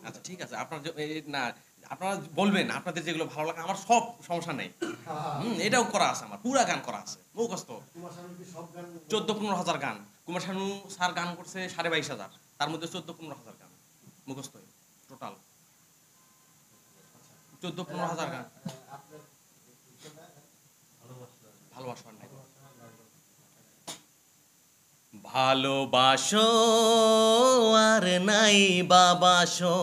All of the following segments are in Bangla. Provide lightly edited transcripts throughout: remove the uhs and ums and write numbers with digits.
আচ্ছা ঠিক আছে, আপনার না আপনারা বলবেন আপনাদের যেগুলো ভালো লাগে, আমার সব সমস্যা নেই। এটাও করা আছে, আমার পুরা গান করা আছে মুখস্থ। 14-15 হাজার গান কুমার শানু স্যার গান করছে 22,500, তার মধ্যে 14-15 হাজার গান মুখস্থ টোটাল। 14-15 হাজার গান ভালোবাসার নাই। ভালোবাসো আর নাই বাবাসো,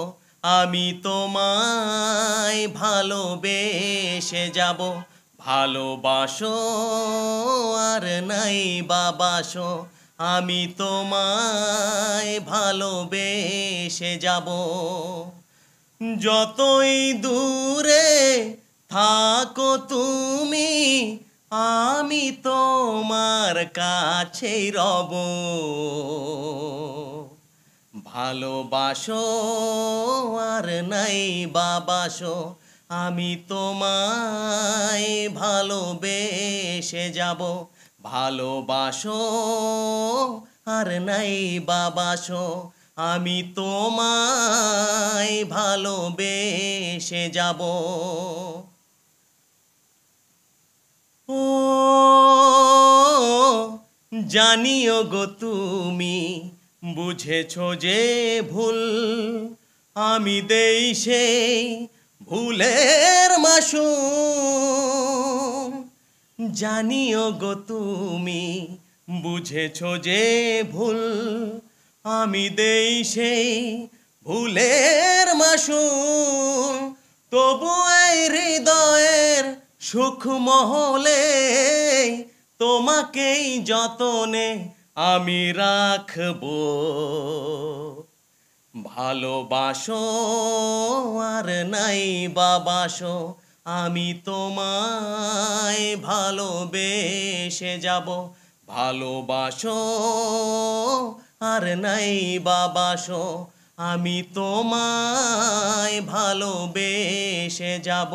আমি তোমায় ভালোবেসে যাব। ভালোবাসো আর নাই বাবাসো, আমি তোমায় ভালোবেসে যাব। যতই দূরে থাকো তুমি, আমি তোমার কাছেই রব। ভালোবাসো আর নাই বাবাসো, আমি তোমায় ভালোবেসে যাব। ভালোবাসো আর নাই বাবাসো, আমি তোমায় ভালোবেসে যাব। ও জানিও গো তুমি, বুঝেছো যে ভুল, আমি দেই সেই ভুলের মাসুল। জানিও গো তুমি, বুঝেছো যে ভুল, আমি দেই সেই ভুলের মাসুল। তবু এই হৃদয়ের সুখ মহলে তোমাকেই যতনে আমি রাখবো। ভালোবাসো আর নাই বাবাসো, আমি তোমায় ভালোবেসে যাব। ভালোবাসো আর নাই বাবাসো, আমি তোমায় ভালোবেসে যাব।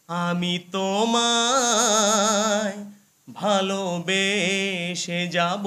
আমি তোমায় ভালোবেসে যাব।